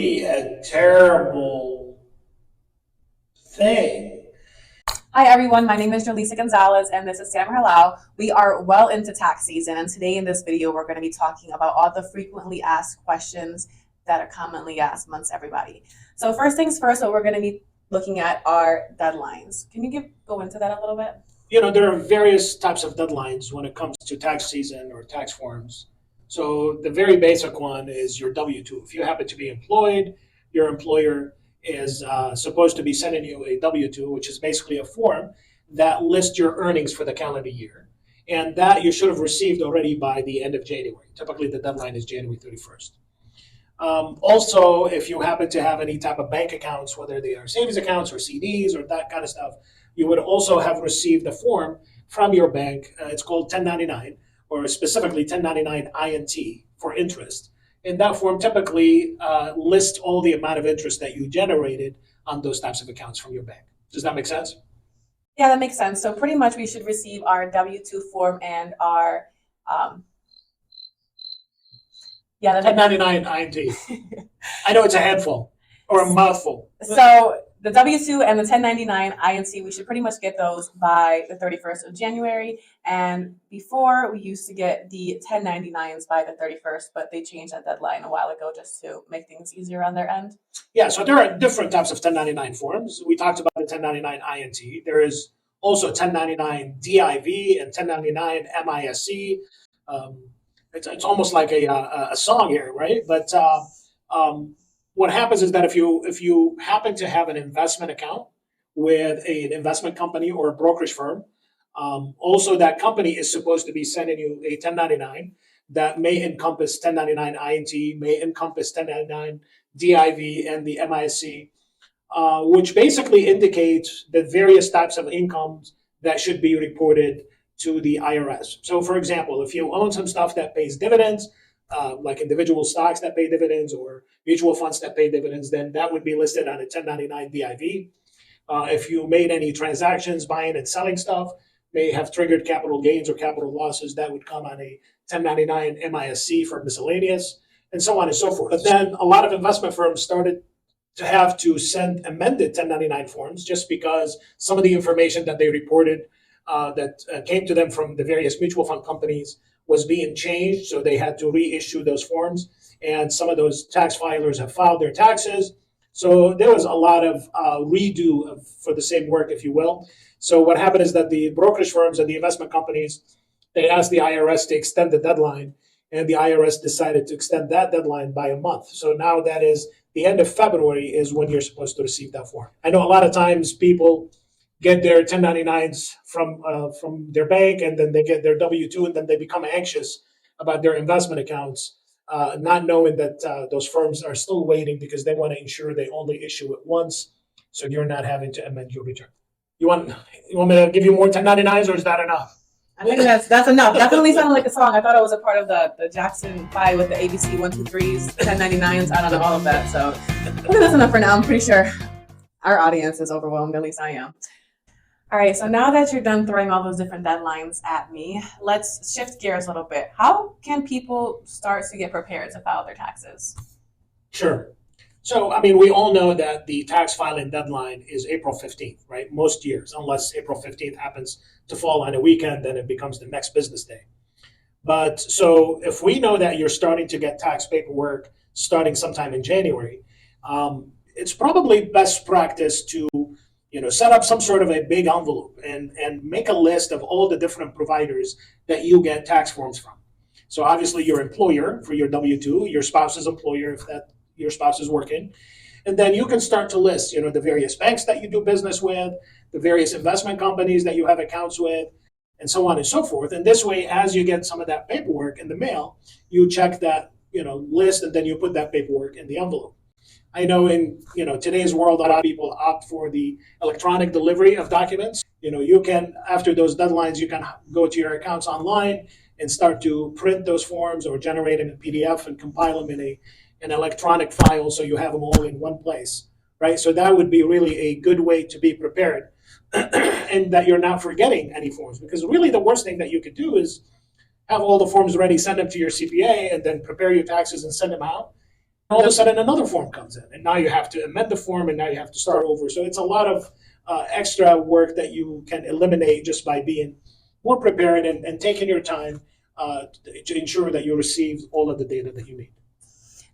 really a terrible thing. Hi everyone, my name is Jolisa Gonzalez and this is Sam Halal. We are well into tax season and today in this video we're going to be talking about all the frequently asked questions that are commonly asked amongst everybody. So first things first, what we're going to be looking at are deadlines. Can you go into that a little bit? There are various types of deadlines when it comes to tax season or tax forms. So the very basic one is your W-2. If you happen to be employed, your employer is supposed to be sending you a W-2, which is basically a form that lists your earnings for the calendar year. And that you should have received already by the end of January. Typically, the deadline is January 31st. Also, if you happen to have any type of bank accounts, whether they are savings accounts or CDs or that kind of stuff, you would also have received a form from your bank. It's called 1099, or specifically 1099 INT for interest. And that form typically lists all the amount of interest that you generated on those types of accounts from your bank. Does that make sense? Yeah, that makes sense. So pretty much we should receive our W-2 form and our the 1099 INT. I know it's a handful or a mouthful. So the W-2 and the 1099 INC, we should pretty much get those by the 31st of January. And before, we used to get the 1099s by the 31st, but they changed that deadline a while ago just to make things easier on their end. Yeah, so there are different types of 1099 forms. We talked about the 1099 INT. There is also 1099 DIV and 1099 MISC. It's almost like a song here, right? But what happens is that if you happen to have an investment account with an investment company or a brokerage firm, also that company is supposed to be sending you a 1099 that may encompass 1099 INT, may encompass 1099 DIV and the MISC, which basically indicates the various types of incomes that should be reported to the IRS. So, for example, if you own some stuff that pays dividends, like individual stocks that pay dividends or mutual funds that pay dividends, then that would be listed on a 1099 DIV. If you made any transactions buying and selling stuff, may have triggered capital gains or capital losses, that would come on a 1099 MISC for miscellaneous, and so on and so forth. But then a lot of investment firms started to have to send amended 1099 forms just because some of the information that they reported that came to them from the various mutual fund companies was being changed. So they had to reissue those forms. And some of those tax filers have filed their taxes. So there was a lot of redo for the same work, if you will. So what happened is that the brokerage firms and the investment companies, they asked the IRS to extend the deadline. And the IRS decided to extend that deadline by a month. So now that is the end of February is when you're supposed to receive that form. I know a lot of times people get their 1099s from their bank, and then they get their W-2, and then they become anxious about their investment accounts, not knowing that those firms are still waiting because they want to ensure they only issue it once, so you're not having to amend your return. You want me to give you more 1099s, or is that enough? I think that's enough. Definitely sounded like a song. I thought it was a part of the Jackson 5 with the ABC 123s, 1099s. I don't know all of that. So I think that's enough for now. I'm pretty sure our audience is overwhelmed. At least I am. All right, so now that you're done throwing all those different deadlines at me, let's shift gears a little bit. How can people start to get prepared to file their taxes? Sure. So, we all know that the tax filing deadline is April 15th, right? Most years, unless April 15th happens to fall on a weekend, then it becomes the next business day. But so if we know that you're starting to get tax paperwork starting sometime in January, it's probably best practice to set up some sort of a big envelope and make a list of all the different providers that you get tax forms from. So obviously your employer for your W-2, your spouse's employer if that your spouse is working, and then you can start to list, the various banks that you do business with, the various investment companies that you have accounts with, and so on and so forth. And this way, as you get some of that paperwork in the mail, you check that, list, and then you put that paperwork in the envelope. I know in today's world, a lot of people opt for the electronic delivery of documents. You can, after those deadlines, you can go to your accounts online and start to print those forms or generate them in PDF and compile them in an electronic file so you have them all in one place, right? So that would be really a good way to be prepared and that you're not forgetting any forms, because really the worst thing that you could do is have all the forms ready, send them to your CPA, and then prepare your taxes and send them out. All of a sudden another form comes in, and now you have to amend the form, and now you have to start over. So it's a lot of extra work that you can eliminate just by being more prepared and taking your time to ensure that you receive all of the data that you need.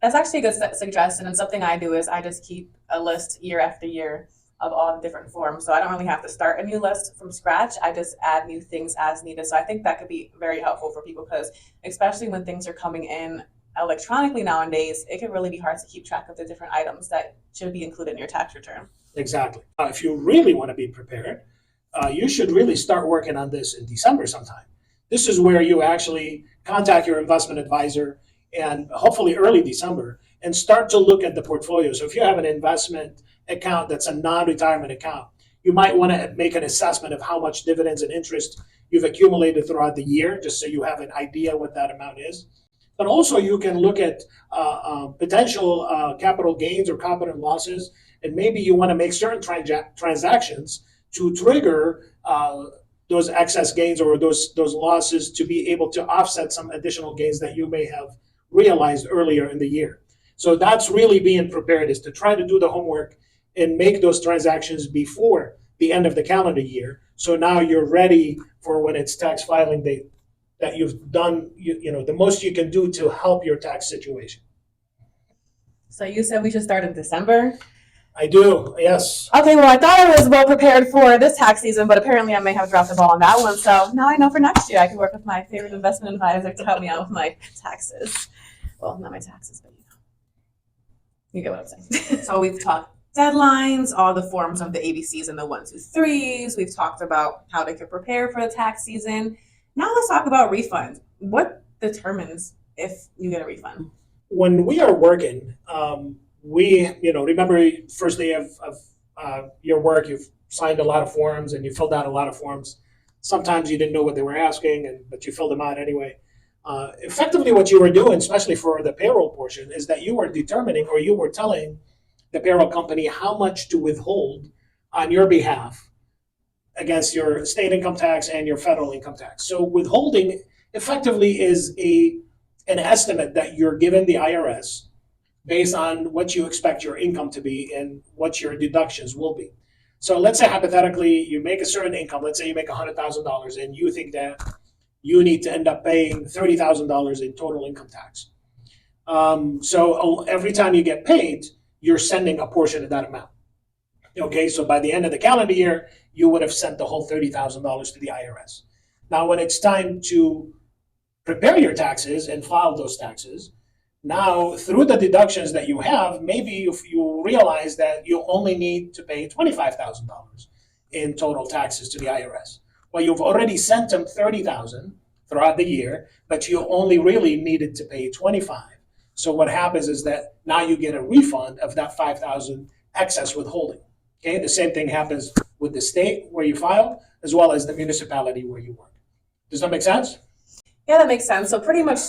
That's actually a good suggestion. And something I do is I just keep a list year after year of all the different forms. So I don't really have to start a new list from scratch. I just add new things as needed. So I think that could be very helpful for people because especially when things are coming in electronically nowadays, it can really be hard to keep track of the different items that should be included in your tax return. Exactly. If you really want to be prepared, you should really start working on this in December sometime. This is where you actually contact your investment advisor and hopefully early December and start to look at the portfolio. So if you have an investment account that's a non-retirement account, you might want to make an assessment of how much dividends and interest you've accumulated throughout the year, just so you have an idea what that amount is. But also you can look at potential capital gains or capital losses, and maybe you want to make certain transactions to trigger those excess gains or those losses to be able to offset some additional gains that you may have realized earlier in the year. So that's really being prepared, is to try to do the homework and make those transactions before the end of the calendar year. So now you're ready for when it's tax filing date, that you've done the most you can do to help your tax situation. So you said we should start in December? I do, yes. Okay, well, I thought I was well prepared for this tax season, but apparently I may have dropped the ball on that one. So now I know for next year I can work with my favorite investment advisor to help me out with my taxes. Well, not my taxes, but you get what I'm saying. So we've talked deadlines, all the forms of the ABCs and the 1, 2, 3s. We've talked about how they could prepare for the tax season. Now let's talk about refunds. What determines if you get a refund? When we are working, remember first day of your work, you've signed a lot of forms and you filled out a lot of forms. Sometimes you didn't know what they were asking, but you filled them out anyway. Effectively, what you were doing, especially for the payroll portion, is that you were determining, or you were telling the payroll company how much to withhold on your behalf against your state income tax and your federal income tax. So withholding effectively is an estimate that you're giving the IRS based on what you expect your income to be and what your deductions will be. So let's say hypothetically you make a certain income. Let's say you make $100,000 and you think that you need to end up paying $30,000 in total income tax. So every time you get paid, you're sending a portion of that amount. Okay, so by the end of the calendar year, you would have sent the whole $30,000 to the IRS. Now, when it's time to prepare your taxes and file those taxes, now through the deductions that you have, maybe if you realize that you only need to pay $25,000 in total taxes to the IRS. Well, you've already sent them $30,000 throughout the year, but you only really needed to pay $25,000. So what happens is that now you get a refund of that $5,000 excess withholding. Okay, the same thing happens with the state where you file, as well as the municipality where you work. Does that make sense? Yeah, that makes sense. So pretty much,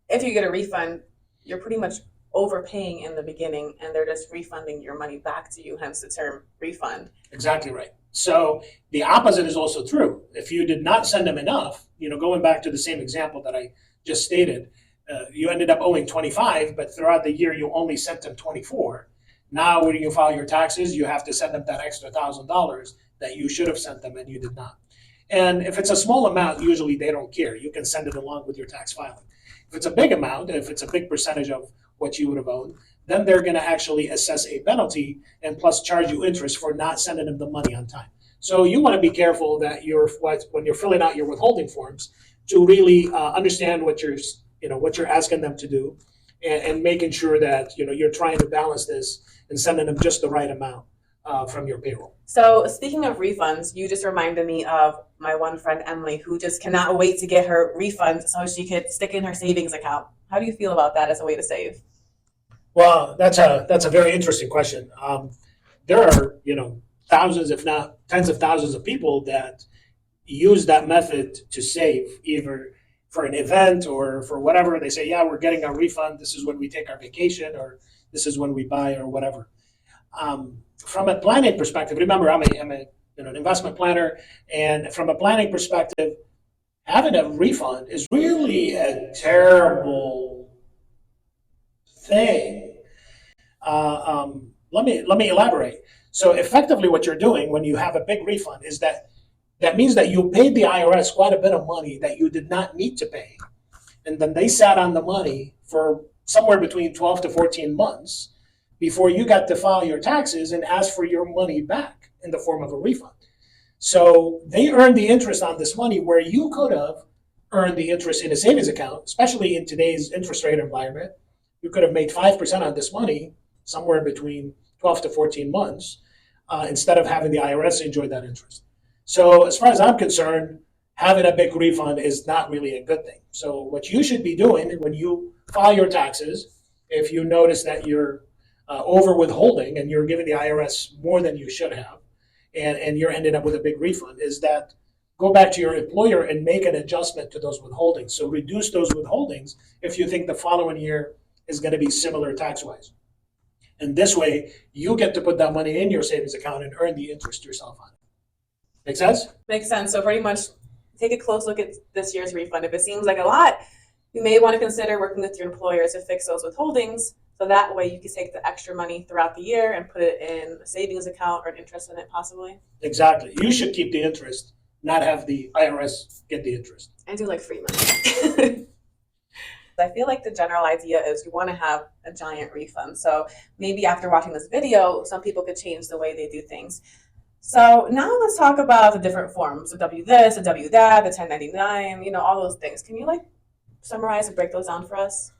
if you get a refund, you're pretty much overpaying in the beginning, and they're just refunding your money back to you, hence the term refund. Exactly right. So the opposite is also true. If you did not send them enough, going back to the same example that I just stated, you ended up owing 25, but throughout the year you only sent them 24. Now when you file your taxes, you have to send them that extra $1,000 that you should have sent them and you did not. And if it's a small amount, usually they don't care. You can send it along with your tax filing. If it's a big amount, if it's a big percentage of what you would have owed, then they're going to actually assess a penalty and plus charge you interest for not sending them the money on time. So you want to be careful that when you're filling out your withholding forms, to really understand what you're asking them to do, and making sure that you're trying to balance this and sending them just the right amount from your payroll. So speaking of refunds, you just reminded me of my one friend, Emily, who just cannot wait to get her refund so she could stick in her savings account. How do you feel about that as a way to save? Well, that's a very interesting question. There are thousands, if not tens of thousands of people that use that method to save, either for an event or for whatever. They say, yeah, we're getting a refund. This is when we take our vacation, or this is when we buy, or whatever. From a planning perspective, remember, I'm an investment planner, and from a planning perspective, having a refund is really a terrible thing. Let me elaborate. So effectively, what you're doing when you have a big refund is that means that you paid the IRS quite a bit of money that you did not need to pay, and then they sat on the money for somewhere between 12 to 14 months before you got to file your taxes and ask for your money back in the form of a refund. So they earned the interest on this money where you could have earned the interest in a savings account, especially in today's interest rate environment. You could have made 5% on this money somewhere between 12 to 14 months instead of having the IRS enjoy that interest. So, as far as I'm concerned, having a big refund is not really a good thing. So, what you should be doing when you file your taxes, if you notice that you're over withholding and you're giving the IRS more than you should have, and you're ending up with a big refund, is that go back to your employer and make an adjustment to those withholdings. So reduce those withholdings if you think the following year is going to be similar tax wise. And this way, you get to put that money in your savings account and earn the interest yourself on it. Make sense? Makes sense. So pretty much take a close look at this year's refund. If it seems like a lot, you may want to consider working with your employer to fix those withholdings. So that way you can take the extra money throughout the year and put it in a savings account or an interest in it possibly. Exactly. You should keep the interest, not have the IRS get the interest. I do like free money. I feel like the general idea is you want to have a giant refund. So maybe after watching this video, some people could change the way they do things. So now let's talk about the different forms, the W this, the W that, the 1099, all those things. Can you summarize and break those down for us?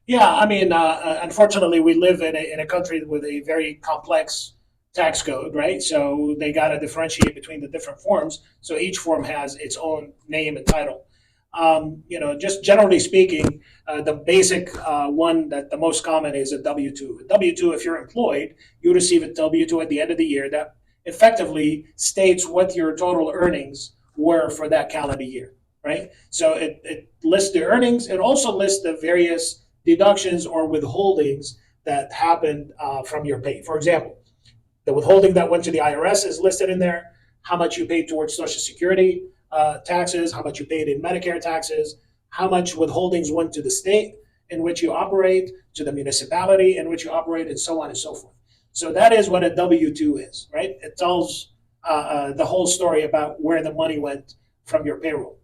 Yeah, I mean, unfortunately, we live in a country with a very complex tax code, right? So they got to differentiate between the different forms. So each form has its own name and title. Just generally speaking, the basic one that the most common is a W-2. A W-2, if you're employed, you receive a W-2 at the end of the year that effectively states what your total earnings were for that calendar year, right? So it lists the earnings. It also lists the various deductions or withholdings that happened from your pay. For example, the withholding that went to the IRS is listed in there, how much you paid towards Social Security taxes, how much you paid in Medicare taxes, how much withholdings went to the state in which you operate, to the municipality in which you operate, and so on and so forth. So that is what a W-2 is, right? It tells the whole story about where the money went from your payroll.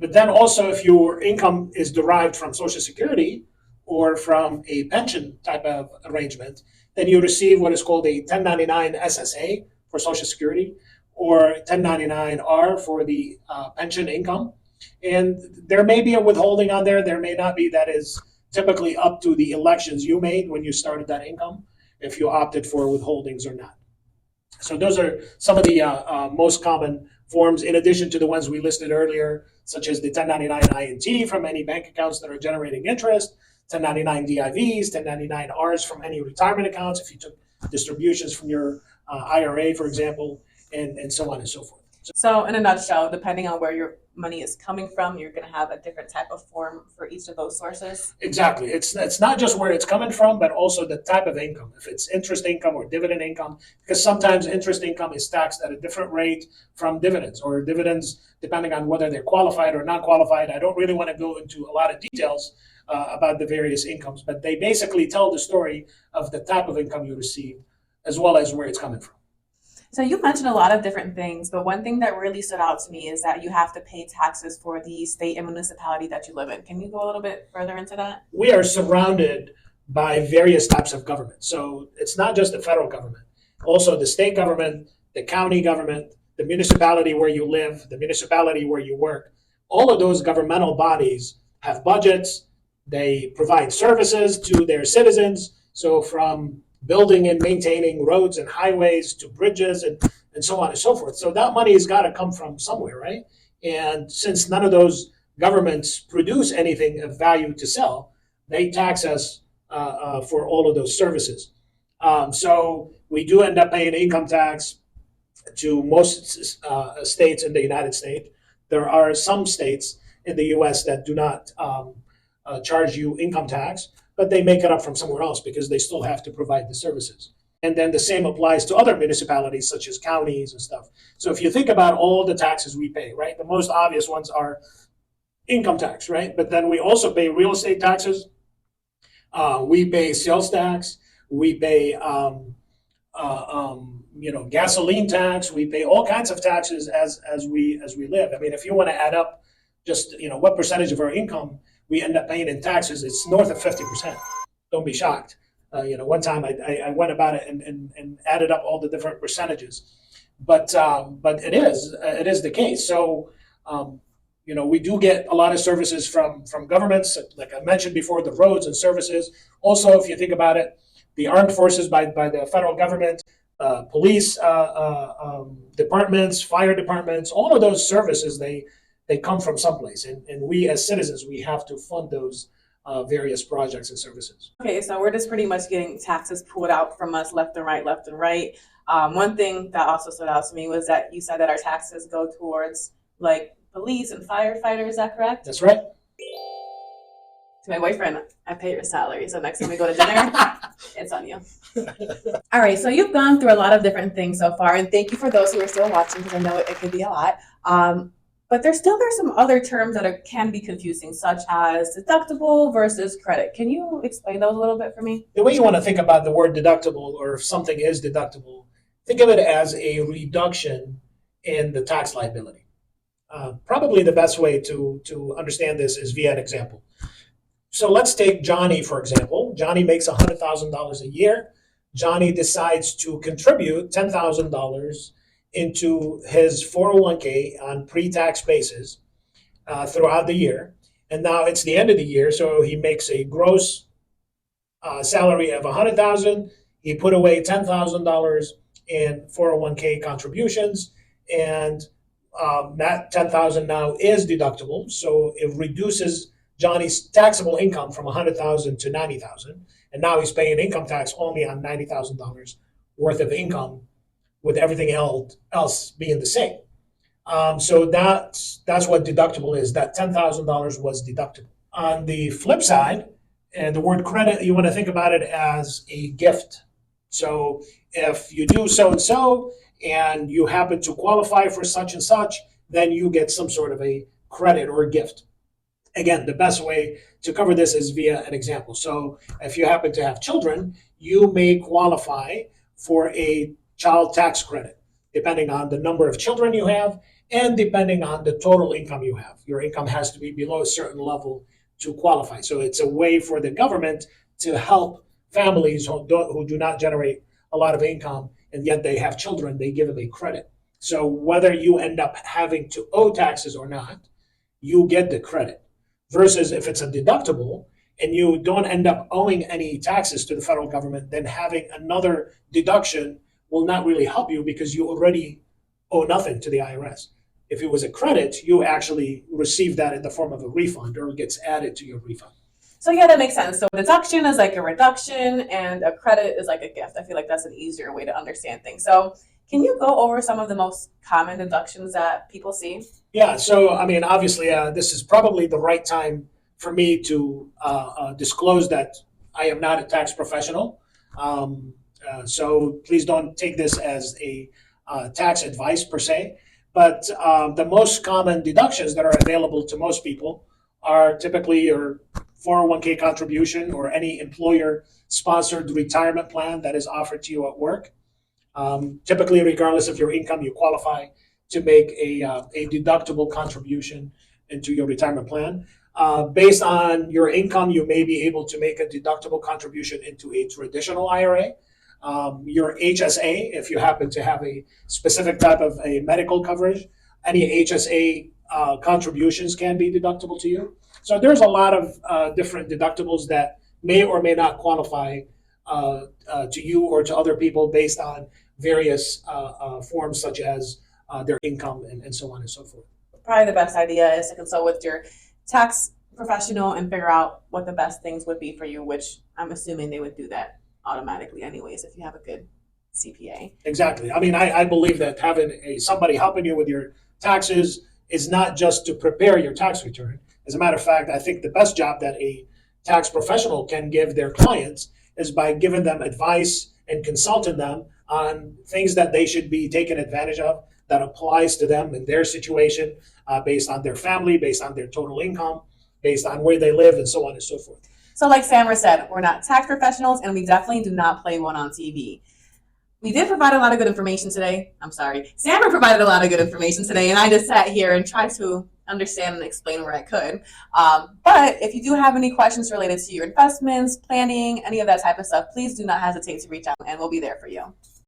But then also, if your income is derived from Social Security or from a pension type of arrangement, then you receive what is called a 1099 SSA for Social Security or 1099-R for the pension income. And there may be a withholding on there. There may not be. That is typically up to the elections you made when you started that income, if you opted for withholdings or not. So those are some of the most common forms, in addition to the ones we listed earlier, such as the 1099 INT from any bank accounts that are generating interest, 1099 DIVs, 1099-Rs from any retirement accounts, if you took distributions from your IRA, for example, and so on and so forth. So in a nutshell, depending on where your money is coming from, you're going to have a different type of form for each of those sources. Exactly. It's not just where it's coming from, but also the type of income. If it's interest income or dividend income, because sometimes interest income is taxed at a different rate from dividends, or dividends, depending on whether they're qualified or not qualified. I don't really want to go into a lot of details about the various incomes, but they basically tell the story of the type of income you receive, as well as where it's coming from. So you mentioned a lot of different things, but one thing that really stood out to me is that you have to pay taxes for the state and municipality that you live in. Can you go a little bit further into that? We are surrounded by various types of government. So it's not just the federal government, also the state government, the county government, the municipality where you live, the municipality where you work. All of those governmental bodies have budgets. They provide services to their citizens. So from building and maintaining roads and highways to bridges and so on and so forth. So that money has got to come from somewhere, right? And since none of those governments produce anything of value to sell, they tax us for all of those services. So we do end up paying income tax to most states in the United States. There are some states in the U.S. that do not charge you income tax, but they make it up from somewhere else because they still have to provide the services. And then the same applies to other municipalities, such as counties and stuff. So if you think about all the taxes we pay, right, the most obvious ones are income tax, right? But then we also pay real estate taxes. We pay sales tax. We pay gasoline tax. We pay all kinds of taxes as we live. I mean, if you want to add up just what percentage of our income we end up paying in taxes, it's north of 50%. Don't be shocked. One time I went about it and added up all the different percentages, but it is the case. So we do get a lot of services from governments, like I mentioned before, the roads and services. Also, if you think about it, the armed forces by the federal government, police departments, fire departments, all of those services, they come from someplace, and we as citizens, we have to fund those various projects and services. Okay, so we're just pretty much getting taxes pulled out from us left and right, left and right. One thing that also stood out to me was that you said that our taxes go towards like police and firefighters. Is that correct? That's right. To my boyfriend, I pay your salary, so next time we go to dinner, it's on you. All right, so you've gone through a lot of different things so far, and thank you for those who are still watching, because I know it could be a lot. But there's some other terms that can be confusing, such as deductible versus credit. Can you explain those a little bit for me? The way you want to think about the word deductible, or if something is deductible, think of it as a reduction in the tax liability. Probably the best way to understand this is via an example. So let's take Johnny, for example. Johnny makes $100,000 a year. Johnny decides to contribute $10,000 into his 401k on pre-tax basis throughout the year. And now it's the end of the year, so he makes a gross salary of $100,000. He put away $10,000 in 401k contributions, and that $10,000 now is deductible. So it reduces Johnny's taxable income from $100,000 to $90,000, and now he's paying income tax only on $90,000 worth of income, with everything else being the same. So that's what deductible is. That $10,000 was deductible. On the flip side, and the word credit, you want to think about it as a gift. So if you do so and so, and you happen to qualify for such and such, then you get some sort of a credit or a gift. Again, the best way to cover this is via an example. So if you happen to have children, you may qualify for a child tax credit, depending on the number of children you have and depending on the total income you have. Your income has to be below a certain level to qualify. So it's a way for the government to help families who do not generate a lot of income, and yet they have children. They give them a credit. So whether you end up having to owe taxes or not, you get the credit. Versus if it's a deductible and you don't end up owing any taxes to the federal government, then having another deduction will not really help you, because you already owe nothing to the IRS. If it was a credit, you actually receive that in the form of a refund, or it gets added to your refund. So yeah, that makes sense. So deduction is like a reduction, and a credit is like a gift. I feel like that's an easier way to understand things. So can you go over some of the most common deductions that people see? Yeah, so I mean, obviously, this is probably the right time for me to disclose that I am not a tax professional. So please don't take this as a tax advice per se. But the most common deductions that are available to most people are typically your 401k contribution or any employer-sponsored retirement plan that is offered to you at work. Typically, regardless of your income, you qualify to make a deductible contribution into your retirement plan. Based on your income, you may be able to make a deductible contribution into a traditional IRA. Your HSA, if you happen to have a specific type of a medical coverage, any HSA contributions can be deductible to you. So there's a lot of different deductibles that may or may not qualify to you or to other people based on various forms, such as their income and so on and so forth. Probably the best idea is to consult with your tax professional and figure out what the best things would be for you, which I'm assuming they would do that automatically anyways if you have a good CPA. Exactly. I mean, I believe that having somebody helping you with your taxes is not just to prepare your tax return. As a matter of fact, I think the best job that a tax professional can give their clients is by giving them advice and consulting them on things that they should be taking advantage of that applies to them in their situation, based on their family, based on their total income, based on where they live, and so on and so forth. So like Samra said, we're not tax professionals, and we definitely do not play one on TV. We did provide a lot of good information today. I'm sorry. Samra provided a lot of good information today, and I just sat here and tried to understand and explain where I could. But if you do have any questions related to your investments, planning, any of that type of stuff, please do not hesitate to reach out, and we'll be there for you.